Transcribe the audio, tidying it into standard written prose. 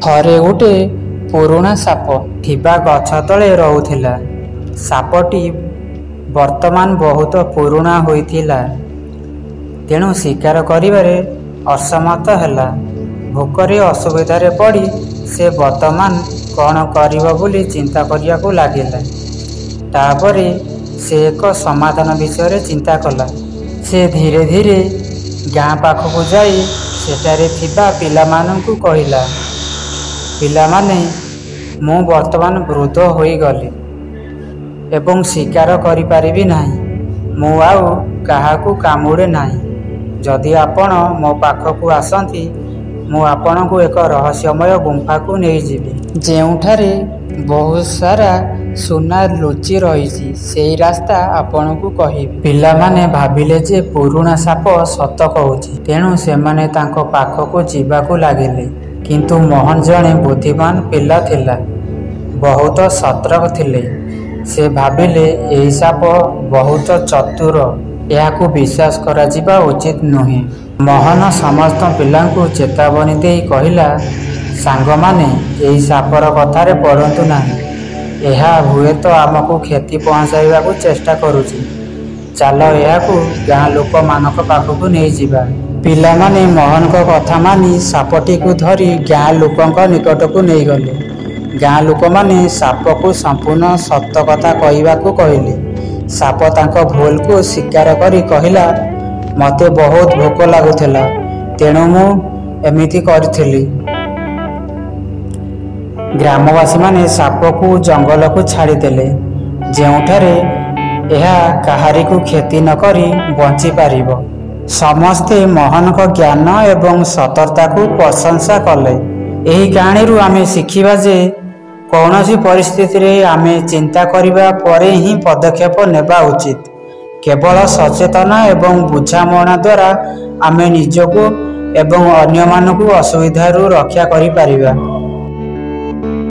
ଥରେ ଗୋଟେ ପୁରୁଣା ସାପ ଥିବା ଗଛ ତଳେ ରହୁଥିଲା। ସାପଟି ବର୍ତ୍ତମାନ ବହୁତ ପୁରୁଣା ହୋଇଥିଲା, ତେଣୁ ଶିକାର କରିବାରେ ଅସମର୍ଥ ହେଲା। ଭୋକରେ ଅସୁବିଧାରେ ପଡ଼ି ସେ ବର୍ତ୍ତମାନ କ'ଣ କରିବ ବୋଲି ଚିନ୍ତା କରିବାକୁ ଲାଗିଲା। ତାପରେ ସେ ଏକ ସମାଧାନ ବିଷୟରେ ଚିନ୍ତା କଲା। ସେ ଧୀରେ ଧୀରେ ଗାଁ ପାଖକୁ ଯାଇ ସେଠାରେ ଥିବା ପିଲାମାନଙ୍କୁ କହିଲା, ପିଲାମାନେ, ମୁଁ ବର୍ତ୍ତମାନ ବୃଦ୍ଧ ହୋଇଗଲି ଏବଂ ଶିକାର କରିପାରିବି ନାହିଁ। ମୁଁ ଆଉ କାହାକୁ କାମୁଡ଼େ ନାହିଁ। ଯଦି ଆପଣ ମୋ ପାଖକୁ ଆସନ୍ତି, ମୁଁ ଆପଣଙ୍କୁ ଏକ ରହସ୍ୟମୟ ଗୁମ୍ଫାକୁ ନେଇଯିବି, ଯେଉଁଠାରେ ବହୁତ ସାରା ସୁନା ଲୁଚି ରହିଛି। ସେଇ ରାସ୍ତା ଆପଣଙ୍କୁ କହିବି। ପିଲାମାନେ ଭାବିଲେ ଯେ ପୁରୁଣା ସାପ ସତ କହୁଛି, ତେଣୁ ସେମାନେ ତାଙ୍କ ପାଖକୁ ଯିବାକୁ ଲାଗିଲେ। କିନ୍ତୁ ମୋହନ ଜଣେ ବୁଦ୍ଧିମାନ ପିଲା ଥିଲା, ବହୁତ ସତର୍କ ଥିଲେ। ସେ ଭାବିଲେ ଏହି ସାପ ବହୁତ ଚତୁର, ଏହାକୁ ବିଶ୍ୱାସ କରାଯିବା ଉଚିତ ନୁହେଁ। ମୋହନ ସମସ୍ତ ପିଲାଙ୍କୁ ଚେତାବନୀ ଦେଇ କହିଲା, ସାଙ୍ଗମାନେ, ଏହି ସାପର କଥାରେ ପଡ଼ନ୍ତୁ ନାହିଁ। ଏହା ହୁଏତ ଆମକୁ କ୍ଷତି ପହଞ୍ଚାଇବାକୁ ଚେଷ୍ଟା କରୁଛି। ଚାଲ ଏହାକୁ ଗାଁ ଲୋକମାନଙ୍କ ପାଖକୁ ନେଇଯିବା। ପିଲାମାନେ ମୋହନଙ୍କ କଥା ମାନି ସାପଟିକୁ ଧରି ଗାଁ ଲୋକଙ୍କ ନିକଟକୁ ନେଇଗଲେ। ଗାଁ ଲୋକମାନେ ସାପକୁ ସମ୍ପୂର୍ଣ୍ଣ ସତ କଥା କହିବାକୁ କହିଲେ। ସାପ ତାଙ୍କ ଭୁଲକୁ ସ୍ୱୀକାର କରି କହିଲା, ମୋତେ ବହୁତ ଭୋକ ଲାଗୁଥିଲା, ତେଣୁ ମୁଁ ଏମିତି କରିଥିଲି। ଗ୍ରାମବାସୀମାନେ ସାପକୁ ଜଙ୍ଗଲକୁ ଛାଡ଼ିଦେଲେ, ଯେଉଁଠାରେ ଏହା କାହାରିକୁ କ୍ଷତି ନ କରି ବଞ୍ଚିପାରିବ। ସମସ୍ତେ ମୋହନଙ୍କ ଜ୍ଞାନ ଏବଂ ସତର୍କତାକୁ ପ୍ରଶଂସା କଲେ। ଏହି କାହାଣୀରୁ ଆମେ ଶିଖିବା ଯେ କୌଣସି ପରିସ୍ଥିତିରେ ଆମେ ଚିନ୍ତା କରିବା ପରେ ହିଁ ପଦକ୍ଷେପ ନେବା ଉଚିତ। କେବଳ ସଚେତନ ଏବଂ ବୁଝାମଣା ଦ୍ୱାରା ଆମେ ନିଜକୁ ଏବଂ ଅନ୍ୟମାନଙ୍କୁ ଅସୁବିଧାରୁ ରକ୍ଷା କରିପାରିବା।